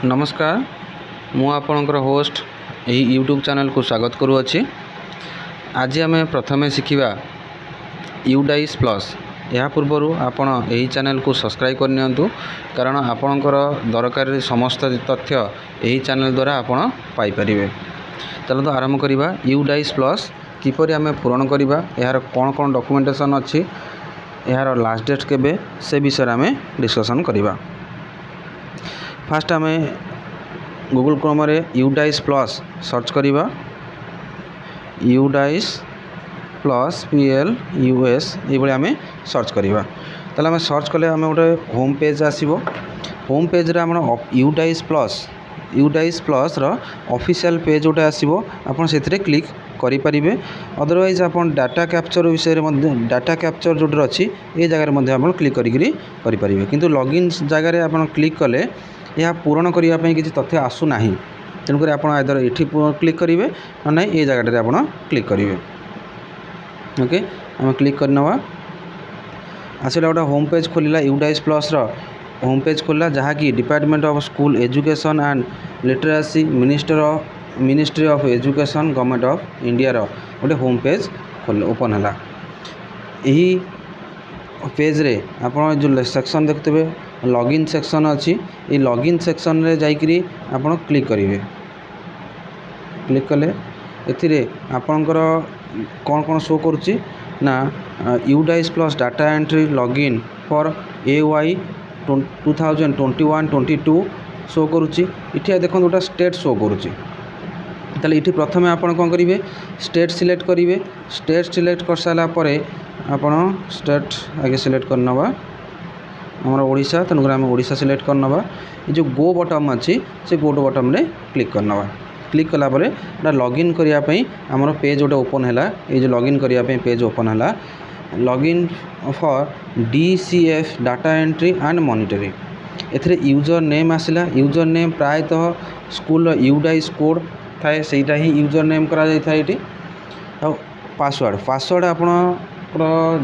नमस्कार मु आपणकर होस्ट यही यूट्यूब चैनल को स्वागत करुच्ची। आज आम प्रथमे शिखा यूडाइस प्लस। या पूर्वर आपण यही चैनल को सब्सक्राइब करनी कारण आपणकर दरकार समस्त तथ्य यही चैनल द्वारा आपण पाइपर। चलते आरंभ करवा यूडाइस प्लस किपरि आम पूरण करवा, यार कौन कौन डॉक्यूमेंटेशन अच्छी, यार लास्ट डेट केबे से विषय आम डिस्कसन करवा। फास्ट आम गूगल क्रोम रे यूडाइस प्लस सर्च करवा। यूडाइस प्लस PLUS ये आम सर्च करवा। ताले आम सर्च कले आम गोटे होम पेज आसो। होम पेज रे आम यूडाइस प्लस रो ऑफिशियल पेज गोटे आसो। आप से क्लिक करें। अदरवाइज आप डाटा कैप्चर विषय में डाटा कैप्चर जो अच्छी ये जगह क्लिक करें। किंतु लॉगिन जगह आप क्लिक कले यह पूरण करने किसी तथ्य आसूना। तेणुक आप आदर ये क्लिक करेंगे ना ये जगह आप क्लिक करेंगे। ओके आम क्लिक करनवा। आसला गोटे होम पेज खोलला यूडाइस प्लस रो होम पेज खोलला जहाँकि department of school education and literacy ministry of education government of India रो गोटे होम पेज ओपन है। यही पेज रे आप जो सेक्शन देखते लॉगिन सेक्शन अच्छी, ये लॉगिन सेक्शन रे जाइकरी आपण क्लिक करेंगे। क्लिक कले एथिरे आपणकर कौन कौन शो करुच्ची ना UDISE plus data entry login for AY 2021-22 show करुच्ची। इठिया देखो गोटा स्टेट शो करुच्ची। ताले इठी प्रथमे आपण कौन करेंगे स्टेट सिलेक्ट करेंगे। स्टेट सिलेक्ट कर सारा परे आपण स्टेट आगे सिलेक्ट करनवा। हमारा ओडिशा तेणुक आम ओडिशा सिलेक्ट करनवा। ये जो गो बटन अच्छी से गो बटन रे क्लिक करनवा। क्लिक कला परे लॉगिन करने आमर पेज गोटे ओपन है। ये जो लॉगिन करने पेज ओपन है login for DCF data entry and monitoring. एथिरे यूजर नेम आसला। यूजर नेम प्रायतः स्कूल यूडाइस कोड थाए सेटा ही यूजर नेम करा जाय थाए। एटी आ पासवर्ड आपण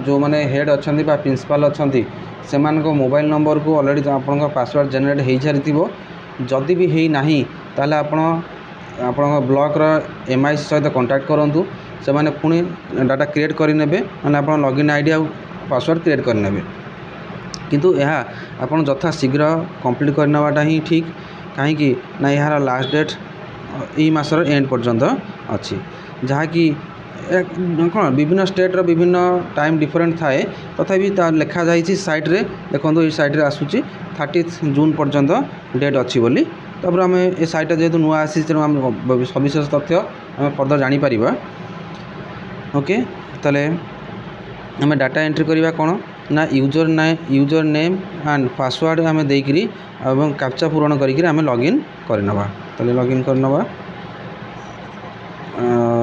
जो माने हेड अच्छा प्रिंसिपल अच्छा से मोबाइल नंबर को ऑलरेडी आपन पासवर्ड जनरेट हो सारी। जदि भी है ना ताले आपण ब्लॉक MIC सहित कांटेक्ट करूँ से मैंने पुणी डाटा क्रिएट करने मैंने आप लॉगिन आईडी आ पासवर्ड क्रिएट करने। किंतु यह आप यथा शीघ्र कंप्लीट करनेवाटा ही ठीक। कहीं ना यार लास्ट डेट यही मासर एंड पर्यंत अच्छी जहाँकि कौन विभिन्न स्टेट रो विभिन्न टाइम डिफरेंट थाए तथापि लिखा जाइए साइट रे देखो ये साइट रे आसूची 30 जून पर्यंत डेट अच्छी बोली। तब आम ए साइट जेहतु नुआ आसी तेणु आम सविशेष तथ्य आम फर्दर जापर। ओके ताले आम डाटा एंट्री करवा कौन ना यूजर नेम एंड पासवर्ड आम देकरी एवं कैप्चा पूरण करिक आम लॉगिन करनवा। ताले लॉगिन करनवा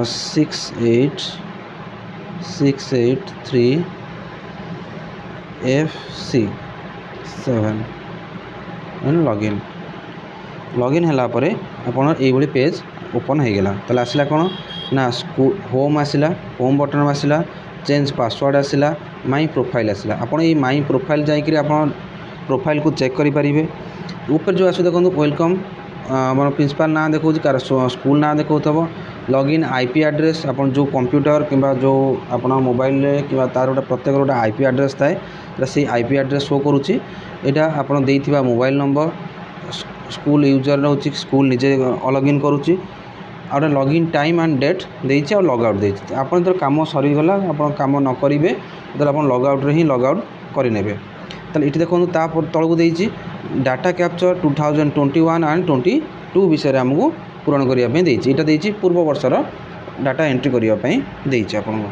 68683FC7 लॉगिन है आपन ये पेज ओपन हो गला। ताले आसला कौन ना स्कूल होम आसला। होम बटन आसला चेंज पासवर्ड आसला माई प्रोफाइल आसला। आपन ये माई प्रोफाइल जाइकरी आपन प्रोफाइल को चेक करि परिबे। ऊपर जो आसो देखो वेलकम आम प्रिंसिपल ना देखो कार स्कूल ना देखो लॉगिन IP एड्रेस आपन जो कंप्यूटर किंबा जो आपन मोबाइल रे किंबा तार गोटे प्रत्येक गोटे IP एड्रेस थाए से IP एड्रेस शो करुच्ची। एटा आपन देइथिबा मोबाइल नंबर स्कूल यूजर रोचे स्कूल निजे लॉगिन करुच्ची। और लॉगिन टाइम एंड डेट देइछि और लॉग आउट देइछि। आपन तो काम सरीगला आपन काम न करिवे तो आपन लॉग आउट रे ही लॉग आउट करिनेबे। ताले इठी देखो ता तळकु देइछि डाटा कैप्चर 2021 एंड 22 विषय आमको पूरण करने देइछि। एटा देइछि पूर्व वर्षर डाटा एंट्री करने देइछि। आपन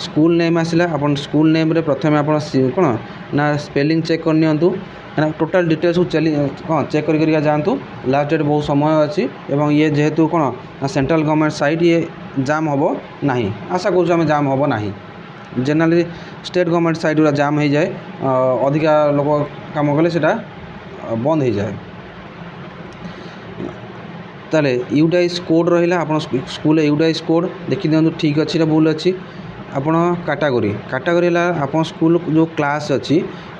स्कूल नेम आसला आपन स्कूल नेम रे प्रथमे आपन कौन ना स्पेलिंग चेक करनियंतु ना टोटल डिटेल्स कौन चेक कर जातु। लास्ट डेट बहुत समय अच्छी एवं ये जेहेतु कौन ना सेंट्रल गवर्नमेंट साइट ये जाम हम ना आशा करें जाम हम ना। जनरली स्टेट गवर्नमेंट साइट गुरा जाम हो जाए अधिका लोक काम कले सेटा बंद हो जाए। ताले यूडाइस कोड रहा आप स्कूल यूडाइस कोड देखी दिखाँ ठीक अच्छी भूल अच्छी। आपड़ कैटेगरी आप स्कूल जो क्लास अच्छी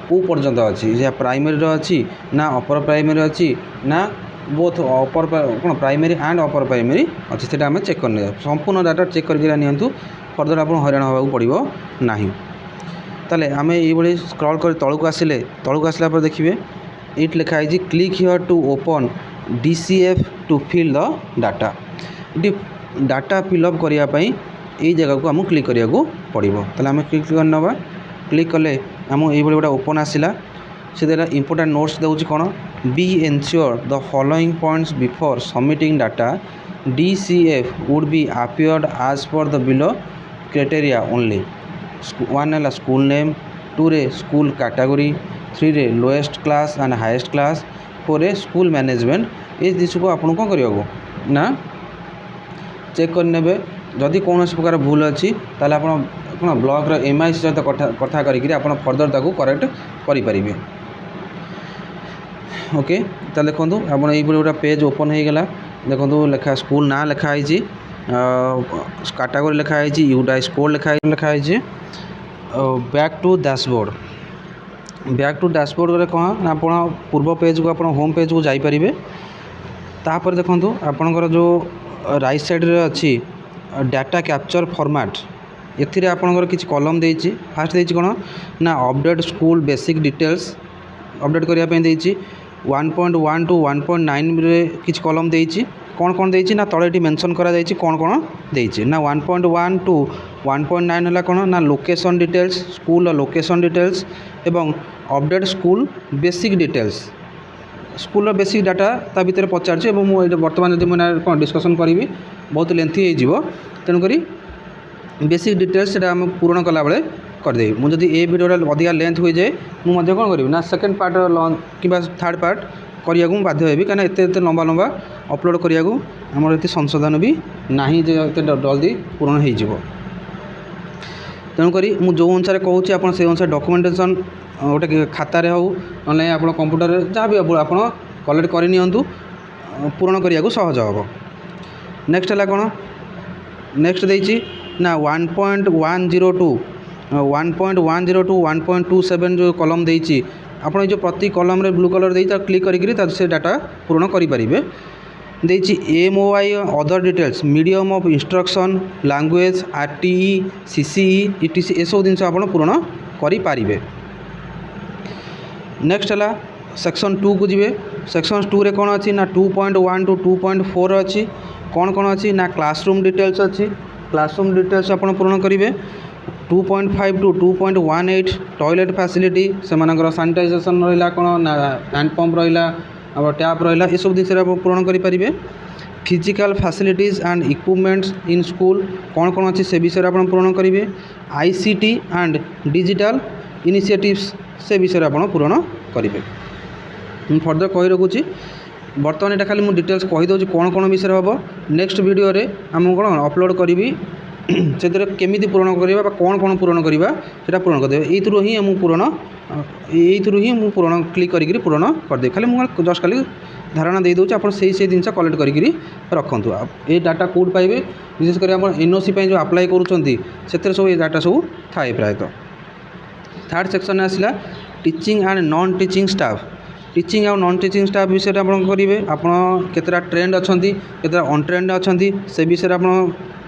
को पर्यंत अच्छी प्राइमरी अच्छी ना अपर प्राइमरी अच्छी ना बोथ अपर कौन प्राइमरी एंड अपर प्राइमरी अच्छे से आम चेक करने संपूर्ण डाटा चेक करके नियंतु फर्दर आप हईराण होगा पड़ो ना। ताले आम ये स्क्रॉल कर तलू आसला पर देखिए ये लिखाई click here to open DCF to fill the data. ये डाटा फिलअप करने ये जगह को आमको क्लिक करा पड़ो। ताले आम क्लिक करना क्लिक कले आम ये गोटे ओपन आसला से इंपोर्टेंट नोट्स दूसरी कौन be ensure the following points before submitting data DCF would be appeared as per the below criteria only. 1 है स्कूल नेम, 2 रे स्कूल कैटेगरी, 3 रे lowest class and highest class, 4 रे स्कूल मैनेजमेंट। ये जिस को आपको कौन करने ना चेक करने जदि कौन प्रकार भूल अच्छी ताले आप कौन ब्लॉक MIC सहित कथा करा फर्दर ताकू करेक्ट करें। ओके ताले देखो आप गोटे पेज ओपन हो गला देखो लेखा स्कूल ना लिखाई कैटेगरी लिखाई यूडा स्कोर लिखाई back to dashboard. Back to dashboard कौन आप पूर्व पेज को आप होम पेज को जापरेंगे। तापर देखो आपणकर जो राइट साइड रे अच्छी डाटा कैप्चर फॉर्मेट एथिरे आपणकर किसी कॉलम देछि। फास्ट देछि कौन ना update school basic details update करने देछि। 1.1 टू 1.9 रे किसी कॉलम देछि कौन कौन देछि ना तले मेंशन करा जाइछि कौन कौन देछि ना 1.1 टू 1.9 है कौन ना location details school location details एवं update school basic details school basic data ता भीतर पचार मुझे बर्तमान जब मुझे कौन डिस्कसन करी बहुत लेंथी हो तेणुक बेसिक डिटेल्स से आम पूरण कला बेले करदेवी। मुझे ये वीडियो अधिका लेंथ हो जाए मुझे कौन करी ना सेकेंड पार्ट कि थर्ड पार्ट करने को बाध्य होबी कहीं एत लंबा लंबा अपलोड करने को आमर ये संशोधन भी ना एत जल्दी पूरण हो। तेणुक जो अनुसार कहूँ आप अनुसार डॉक्यूमेंटेशन गोटे खातार हो ना आप कंप्यूटर जहाँ भी आप कलेक्ट करनी पूरण करने को सहज हम। नेक्स्ट है कौन नेक्स्ट देती ना 1.102 टू 1.27 जो कलम देती आप जो प्रति कलम रे ब्लू कलर देती क्लिक करी से डाटा पूरण करेंगे। देती MOI other details medium of instruction language RTE CCE ETC ये सब जिन आप पूरण करें। नेक्स्ट है सेक्शन 2 को जी। सेक्शन 2 रे कौन अच्छी ना 2.1 टू 2.4 अच्छी कौन कौन अच्छी ना क्लासरूम डिटेल्स अच्छी क्लासरूम डिटेल्स आप पूरण करेंगे। 2.5 टू 2.18 टॉयलेट फैसिलिटी से सैनिटाइजेशन रहा कौन ना हैंड पंप रहा अब टैप रहा ये सब जिन आप पूरण करेंगे। Physical facilities and equipments in school कौन कौन अच्छी से विषय आप पूरण करेंगे। ICT एंड डिजिटल इनिशिएटिव्स से विषय आप पूरण करेंगे। फर्दर कही रखुच्छी बर्तमान यहाँ खाली मुझे डिटेल्स कहीदे कौन कौन विषय हम नेक्स्ट वीडियो रे आम कौन अपलोड करी से केमी पूरण करवा कौन कौन पूरण करवा से पूरण करदे ही मुझे पूरण ही मुझे पूरण क्लिक करी पूरण करदे खाली मुझे जस्ट खाली धारणा दे दूँ आप जिन कलेक्ट करी रखु। ये डाटा कौट पाइबे विशेषकर आप NOC जो अप्लाई कर सब ये डाटा सब थाए प्रायतः। थर्ड सेक्शन आसला teaching and non teaching staff. Teaching और नॉन टीचिंग स्टाफ विषय आप करेंगे आप केतरा ट्रेंड अच्छा केतरा अनट्रेंड अच्छा से विषय आप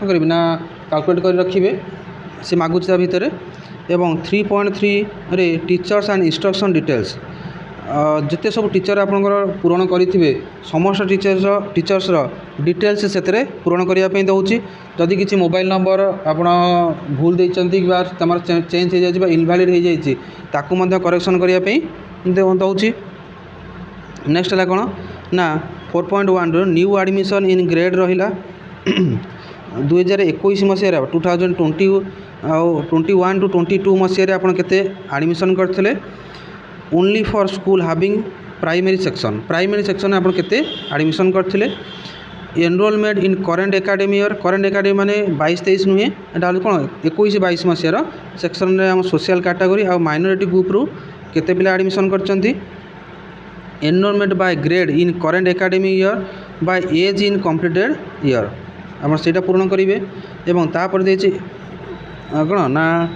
करेंगे ना कैलकुलेट कर रखिए से मागुच भितर। एवं 3.3 रे टीचर्स एंड इंस्ट्रक्शन डिटेल्स जिते सब टीचर आप पूरण करेंगे समस्त टीचर्स डिटेल्स से पूरण करने दूसरी जदि किसी मोबाइल नंबर आप भूल देती चेंज हो जाए इनवैलिड हो जाए करेक्शन करने दूसरी। नेक्स्ट है कौन ना 4.1 न्यू एडमिशन इन ग्रेड रहा 2021 मसीह 2020 21 टू 22 मसीह आप केते एडमिशन करते only for school having primary section आप केते एडमिशन करते। Enrolment in current academic year माने 22-23 नुहे एटा कौन 21-22 मसीह सेक्शन में आम सोशल कैटेगरी और माइनॉरिटी ग्रुप रु केते पिला एडमिशन करचंती। Enrolment by grade in current academic year by age in completed year आप से पूर्ण करेंगे। एवं तापर देछि कौन ना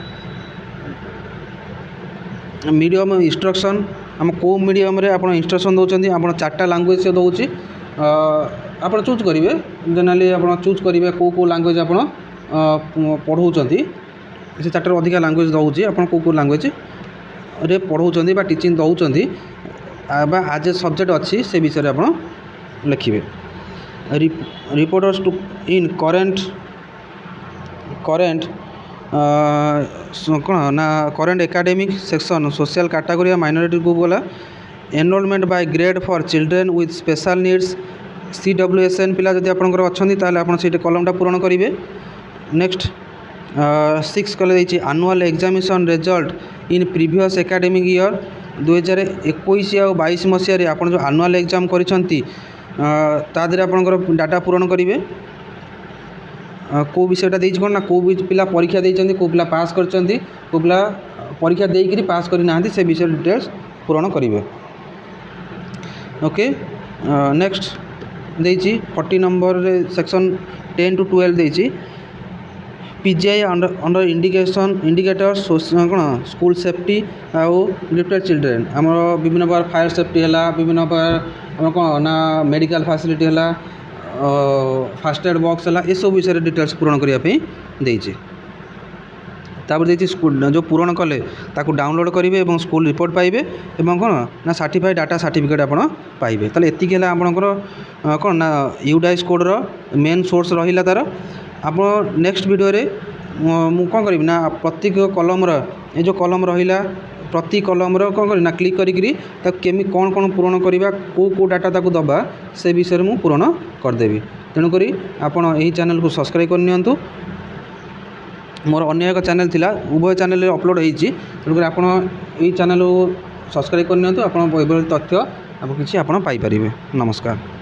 मीडियम इंस्ट्रक्शन आम कौ मीडियम आप इंस्ट्रक्शन दौरान आप 4टा लैंग्वेज से दूसरी आप चूज करेंगे जनरली आप चूज करेंगे कौ कौ लैंग्वेज आप पढ़ाऊँ से 4टार अधिका लैंग्वेज दूसरी आप कौ कौ लैंग्वेज रे पढ़ाऊँ बा टीचिंग दौरान आज ए सब्जेक्ट अच्छी से विषय आप लिखे रिपोर्टर्स टू इन करेन्ट कौन ना current academic section social category minority group गला enrolment by grade for children with special needs CWSN पिला जदि आपंकर अच्छा आप कलमटा पूरण करेंगे नेक्स्ट 6 कले annual examination result in previous academic year 2021 और 22 मसीह आप जो एनुअल एग्जाम करेंगे आपंकर डाटा पूरण करेंगे कौ विषयटा देती कौन ना कौ पिला परीक्षा देती कौ पिला पास कर कौ पिला परीक्षा देकर पास करना से विषय डिटेल्स पूरण करेंगे ओके नेक्स्ट देती 40 नंबर सेक्शन 10 to 12 देती PGI अंडर इंडिकेटर कौन स्कूल सेफ्टी आउ गिफ्टेड चिल्ड्रेन आम विभिन्न प्रकार फायर सेफ्टी है विभिन्न प्रकार कौन ना मेडिकल फैसिलिटी है फास्ट एड बॉक्स है ये सब विषय डिटेल्स पूरण करने देती स्कूल जो पूरण कले ताकू डाउनलोड करेंगे और स्कूल रिपोर्ट पाइबे और कौन ना सर्टिफाइड डाटा सर्टिफिकेट आप पाइबे ताले एतिक है आपंकर कौन ना यूडाइस कोड मेन सोर्स रहा तार आप नेक्स्ट वीडियो रे मु कौन करी ना प्रत्येक कलम ये जो कलम रहा प्रति कलम कौन करी ना क्लिक करी केमी कौन कौन पूरण करवा कौ डाटा ताकू दबा से विषय में पूरण करदेवी तेणुक आपड़ यही चैनल को सब्सक्राइब करनी मोर अन्य एक चैनल थिला उभय चैनल अपलोड होती तेणुक आप चैनल को सब्सक्राइब करनी आप तथ्य आप किसी पाइपर नमस्कार।